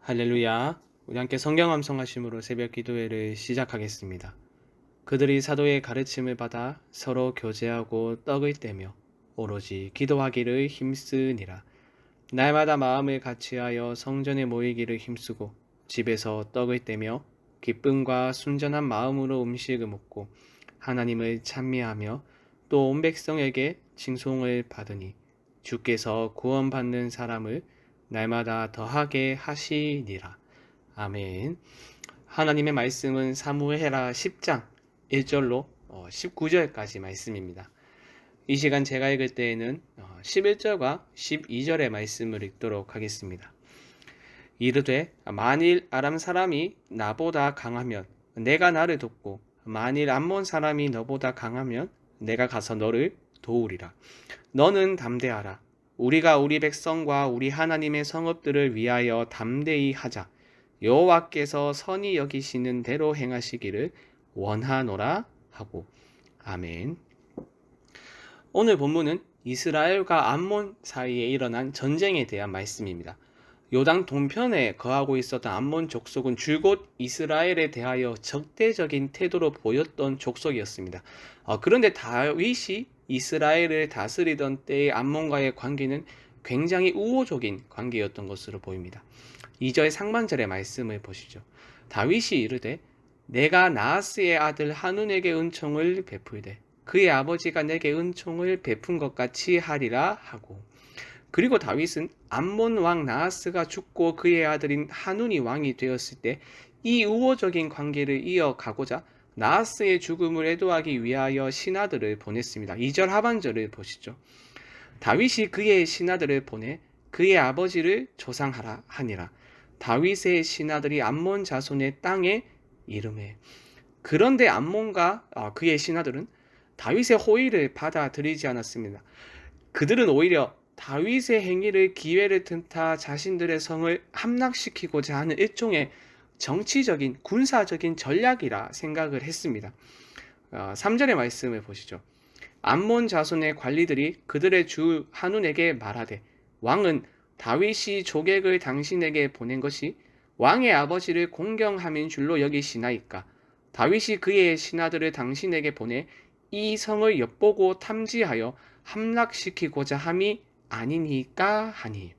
할렐루야. 우리 함께 성경 암송하심으로 새벽 기도회를 시작하겠습니다. 그들이 사도의 가르침을 받아 서로 교제하고 떡을 떼며 오로지 기도하기를 힘쓰니라. 날마다 마음을 같이하여 성전에 모이기를 힘쓰고 집에서 떡을 떼며 기쁨과 순전한 마음으로 음식을 먹고 하나님을 찬미하며 또 온 백성에게 칭송을 받으니 주께서 구원받는 사람을 날마다 더하게 하시니라. 아멘. 하나님의 말씀은 사무엘하 10장 1절로 19절까지 말씀입니다. 이 시간 제가 읽을 때에는 11절과 12절의 말씀을 읽도록 하겠습니다. 이르되 만일 아람 사람이 나보다 강하면 내가 나를 돕고 만일 암몬 사람이 너보다 강하면 내가 가서 너를 도우리라. 너는 담대하라. 우리가 우리 백성과 우리 하나님의 성읍들을 위하여 담대히 하자. 여호와께서 선히 여기시는 대로 행하시기를 원하노라 하고. 아멘. 오늘 본문은 이스라엘과 암몬 사이에 일어난 전쟁에 대한 말씀입니다. 요단 동편에 거하고 있었던 암몬 족속은 줄곧 이스라엘에 대하여 적대적인 태도로 보였던 족속이었습니다. 그런데 다윗이 이스라엘을 다스리던 때의 암몬과의 관계는 굉장히 우호적인 관계였던 것으로 보입니다. 2절 상반절의 말씀을 보시죠. 다윗이 이르되 내가 나하스의 아들 한운에게 은총을 베풀되 그의 아버지가 내게 은총을 베푼 것 같이 하리라 하고, 그리고 다윗은 암몬 왕 나하스가 죽고 그의 아들인 한운이 왕이 되었을 때 이 우호적인 관계를 이어가고자 나하스의 죽음을 애도하기 위하여 신하들을 보냈습니다. 2절 하반절을 보시죠. 다윗이 그의 신하들을 보내 그의 아버지를 조상하라 하니라. 다윗의 신하들이 암몬 자손의 땅에 이름해. 그런데 암몬과 그의 신하들은 다윗의 호의를 받아들이지 않았습니다. 그들은 오히려 다윗의 행위를 기회를 틈타 자신들의 성을 함락시키고자 하는 일종의 정치적인 군사적인 전략이라 생각을 했습니다. 3절의 말씀을 보시죠. 암몬 자손의 관리들이 그들의 주 한운에게 말하되 왕은 다윗이 조객을 당신에게 보낸 것이 왕의 아버지를 공경함인 줄로 여기시나이까. 다윗이 그의 신하들을 당신에게 보내 이 성을 엿보고 탐지하여 함락시키고자 함이 아니니까 하니.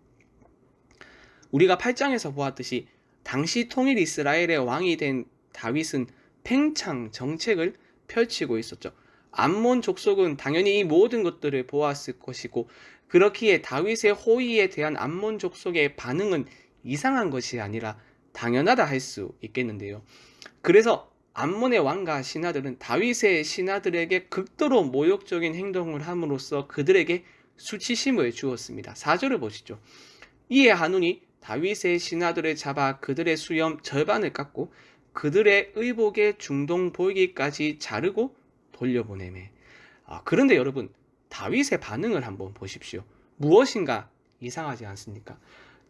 우리가 8장에서 보았듯이 당시 통일 이스라엘의 왕이 된 다윗은 팽창 정책을 펼치고 있었죠. 암몬 족속은 당연히 이 모든 것들을 보았을 것이고, 그렇기에 다윗의 호의에 대한 암몬 족속의 반응은 이상한 것이 아니라 당연하다 할 수 있겠는데요. 그래서 암몬의 왕과 신하들은 다윗의 신하들에게 극도로 모욕적인 행동을 함으로써 그들에게 수치심을 주었습니다. 4절을 보시죠. 이에 한운이 다윗의 신하들을 잡아 그들의 수염 절반을 깎고 그들의 의복의 중동 볼기까지 자르고 돌려보내매. 그런데 여러분, 다윗의 반응을 한번 보십시오. 무엇인가 이상하지 않습니까?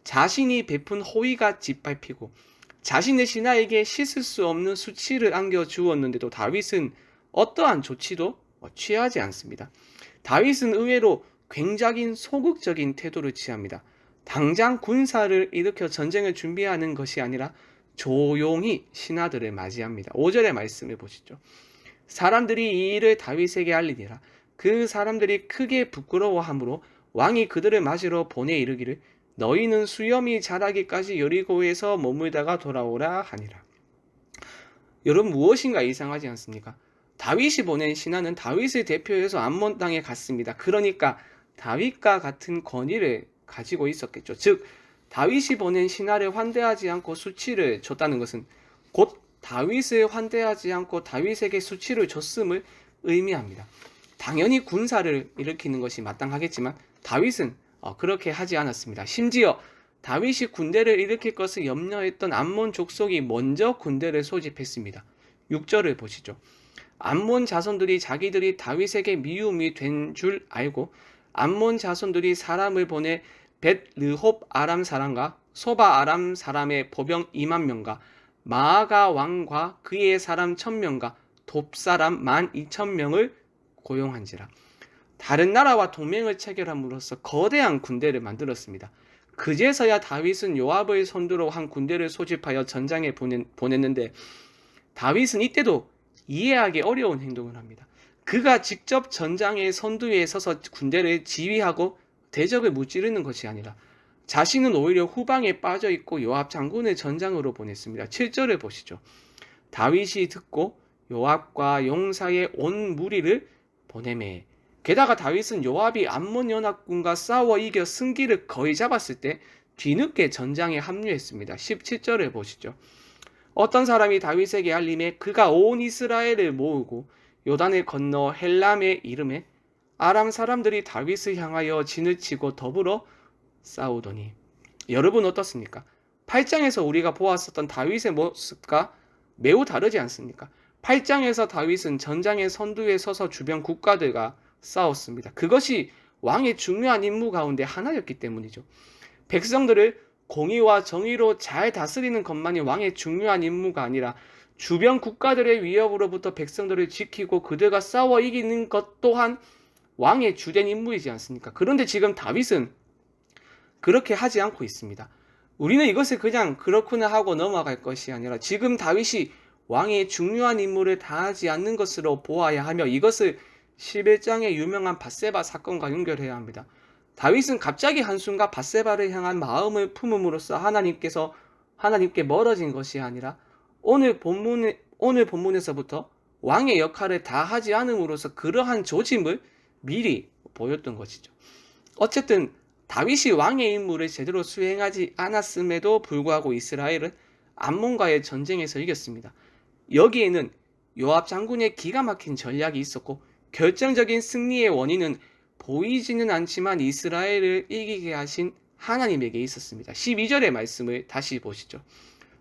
자신이 베푼 호의가 짓밟히고 자신의 신하에게 씻을 수 없는 수치를 안겨 주었는데도 다윗은 어떠한 조치도 취하지 않습니다. 다윗은 의외로 굉장히 소극적인 태도를 취합니다. 당장 군사를 일으켜 전쟁을 준비하는 것이 아니라 조용히 신하들을 맞이합니다. 5절의 말씀을 보시죠. 사람들이 이 일을 다윗에게 알리니라. 그 사람들이 크게 부끄러워하므로 왕이 그들을 맞으러 보내 이르기를 너희는 수염이 자라기까지 여리고에서 머물다가 돌아오라 하니라. 여러분, 무엇인가 이상하지 않습니까? 다윗이 보낸 신하는 다윗을 대표해서 암몬 땅에 갔습니다. 그러니까 다윗과 같은 권위를 가지고 있었겠죠. 즉 다윗이 보낸 신하를 환대하지 않고 수치를 줬다는 것은 곧 다윗을 환대하지 않고 다윗에게 수치를 줬음을 의미합니다. 당연히 군사를 일으키는 것이 마땅하겠지만 다윗은 그렇게 하지 않았습니다. 심지어 다윗이 군대를 일으킬 것을 염려했던 암몬 족속이 먼저 군대를 소집했습니다. 6절을 보시죠. 암몬 자손들이 자기들이 다윗에게 미움이 된 줄 알고 암몬 자손들이 사람을 보내 벳르홉 아람 사람과 소바 아람 사람의 보병 2만 명과 마아가 왕과 그의 사람 1000명과 돕 사람 12,000명을 고용한지라. 다른 나라와 동맹을 체결함으로써 거대한 군대를 만들었습니다. 그제서야 다윗은 요압의 선두로 한 군대를 소집하여 전장에 보냈는데 다윗은 이때도 이해하기 어려운 행동을 합니다. 그가 직접 전장의 선두에 서서 군대를 지휘하고 대적을 무찌르는 것이 아니라 자신은 오히려 후방에 빠져 있고 요압 장군을 전장으로 보냈습니다. 7절을 보시죠. 다윗이 듣고 요압과 용사의 온 무리를 보내매. 게다가 다윗은 요압이 암몬 연합군과 싸워 이겨 승기를 거의 잡았을 때 뒤늦게 전장에 합류했습니다. 17절을 보시죠. 어떤 사람이 다윗에게 알림해 그가 온 이스라엘을 모으고 요단을 건너 헬람에 이름에 아람 사람들이 다윗을 향하여 진을 치고 더불어 싸우더니. 여러분 어떻습니까? 8장에서 우리가 보았었던 다윗의 모습과 매우 다르지 않습니까? 8장에서 다윗은 전장의 선두에 서서 주변 국가들과 싸웠습니다. 그것이 왕의 중요한 임무 가운데 하나였기 때문이죠. 백성들을 공의와 정의로 잘 다스리는 것만이 왕의 중요한 임무가 아니라 주변 국가들의 위협으로부터 백성들을 지키고 그들과 싸워 이기는 것 또한 왕의 주된 임무이지 않습니까? 그런데 지금 다윗은 그렇게 하지 않고 있습니다. 우리는 이것을 그냥 그렇구나 하고 넘어갈 것이 아니라 지금 다윗이 왕의 중요한 임무를 다하지 않는 것으로 보아야 하며 이것을 11장의 유명한 밧세바 사건과 연결해야 합니다. 다윗은 갑자기 한순간 밧세바를 향한 마음을 품음으로써 하나님께 멀어진 것이 아니라 오늘 본문에서부터 왕의 역할을 다 하지 않음으로써 그러한 조짐을 미리 보였던 것이죠. 어쨌든 다윗이 왕의 임무를 제대로 수행하지 않았음에도 불구하고 이스라엘은 암몬과의 전쟁에서 이겼습니다. 여기에는 요압 장군의 기가 막힌 전략이 있었고 결정적인 승리의 원인은 보이지는 않지만 이스라엘을 이기게 하신 하나님에게 있었습니다. 12절의 말씀을 다시 보시죠.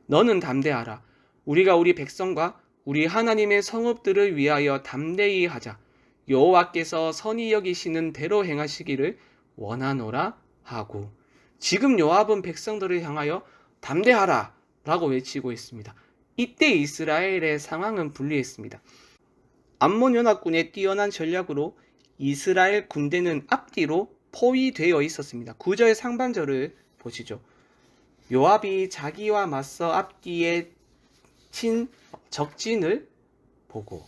너는 담대하라. 우리가 우리 백성과 우리 하나님의 성읍들을 위하여 담대히 하자. 여호와께서 선히 여기시는 대로 행하시기를 원하노라 하고. 지금 요압은 백성들을 향하여 담대하라 라고 외치고 있습니다. 이때 이스라엘의 상황은 불리했습니다. 암몬 연합군의 뛰어난 전략으로 이스라엘 군대는 앞뒤로 포위되어 있었습니다. 9절 상반절을 보시죠. 요압이 자기와 맞서 앞뒤에 친 적진을 보고.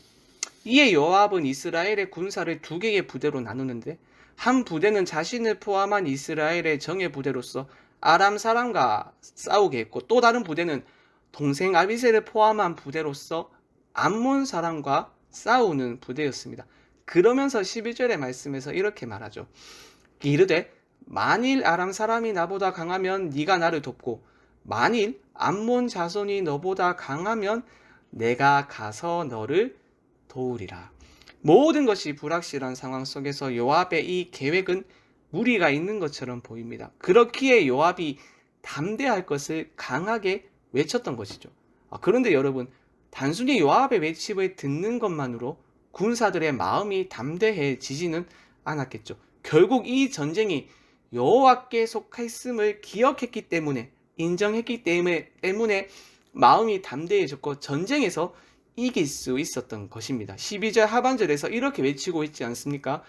이에 요압은 이스라엘의 군사를 두 개의 부대로 나누는데 한 부대는 자신을 포함한 이스라엘의 정예 부대로서 아람 사람과 싸우게 했고 또 다른 부대는 동생 아비셀을 포함한 부대로서 암몬 사람과 싸우는 부대였습니다. 그러면서 11절의 말씀에서 이렇게 말하죠. 이르되 만일 아람 사람이 나보다 강하면 네가 나를 돕고 만일 암몬 자손이 너보다 강하면 내가 가서 너를 도우리라. 모든 것이 불확실한 상황 속에서 요압의 이 계획은 무리가 있는 것처럼 보입니다. 그렇기에 요압이 담대할 것을 강하게 외쳤던 것이죠. 그런데 여러분, 단순히 요압의 외침을 듣는 것만으로 군사들의 마음이 담대해지지는 않았겠죠. 결국 이 전쟁이 여호와께 속했음을 기억했기 때문에 인정했기 때문에 마음이 담대해졌고 전쟁에서 이길 수 있었던 것입니다. 12절 하반절에서 이렇게 외치고 있지 않습니까?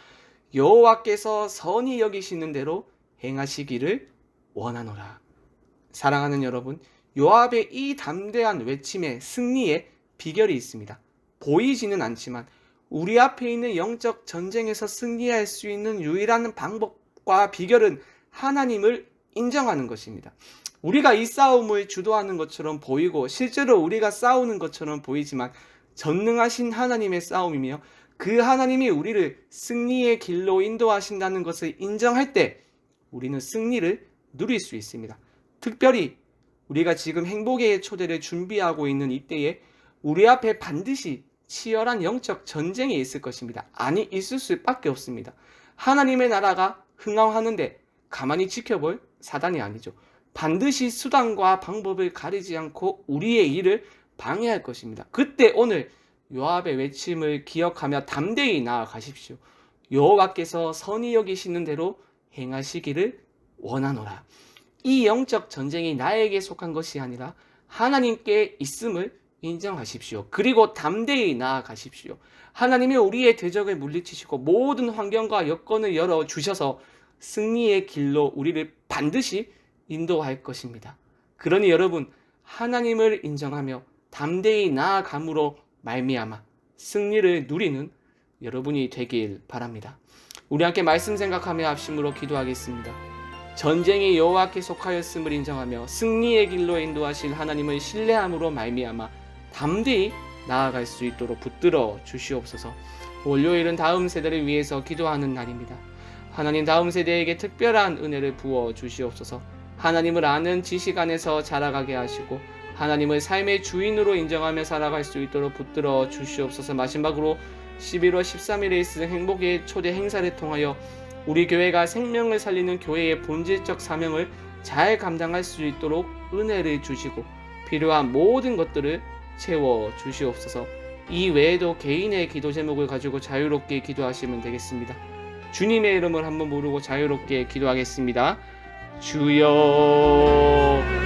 여호와께서 선히 여기시는 대로 행하시기를 원하노라. 사랑하는 여러분, 요압의 이 담대한 외침에 승리의 비결이 있습니다. 보이지는 않지만 우리 앞에 있는 영적 전쟁에서 승리할 수 있는 유일한 방법과 비결은 하나님을 인정하는 것입니다. 우리가 이 싸움을 주도하는 것처럼 보이고 실제로 우리가 싸우는 것처럼 보이지만 전능하신 하나님의 싸움이며 그 하나님이 우리를 승리의 길로 인도하신다는 것을 인정할 때 우리는 승리를 누릴 수 있습니다. 특별히 우리가 지금 행복의 초대를 준비하고 있는 이때에 우리 앞에 반드시 치열한 영적 전쟁이 있을 것입니다. 아니, 있을 수밖에 없습니다. 하나님의 나라가 흥황하는데 가만히 지켜볼 사단이 아니죠. 반드시 수단과 방법을 가리지 않고 우리의 일을 방해할 것입니다. 그때 오늘 요압의 외침을 기억하며 담대히 나아가십시오. 여호와께서 선히 여기시는 대로 행하시기를 원하노라. 이 영적 전쟁이 나에게 속한 것이 아니라 하나님께 있음을 인정하십시오. 그리고 담대히 나아가십시오. 하나님이 우리의 대적을 물리치시고 모든 환경과 여건을 열어주셔서 승리의 길로 우리를 반드시 인도할 것입니다. 그러니 여러분, 하나님을 인정하며 담대히 나아감으로 말미암아 승리를 누리는 여러분이 되길 바랍니다. 우리 함께 말씀 생각하며 합심으로 기도하겠습니다. 전쟁이 여호와께 속하였음을 인정하며 승리의 길로 인도하실 하나님을 신뢰함으로 말미암아 담대히 나아갈 수 있도록 붙들어 주시옵소서. 월요일은 다음 세대를 위해서 기도하는 날입니다. 하나님, 다음 세대에게 특별한 은혜를 부어 주시옵소서. 하나님을 아는 지식 안에서 자라가게 하시고 하나님을 삶의 주인으로 인정하며 살아갈 수 있도록 붙들어 주시옵소서. 마지막으로 11월 13일에 있을 행복의 초대 행사를 통하여 우리 교회가 생명을 살리는 교회의 본질적 사명을 잘 감당할 수 있도록 은혜를 주시고 필요한 모든 것들을 채워 주시옵소서. 이 외에도 개인의 기도 제목을 가지고 자유롭게 기도하시면 되겠습니다. 주님의 이름을 한번 모르고 자유롭게 기도하겠습니다. 주여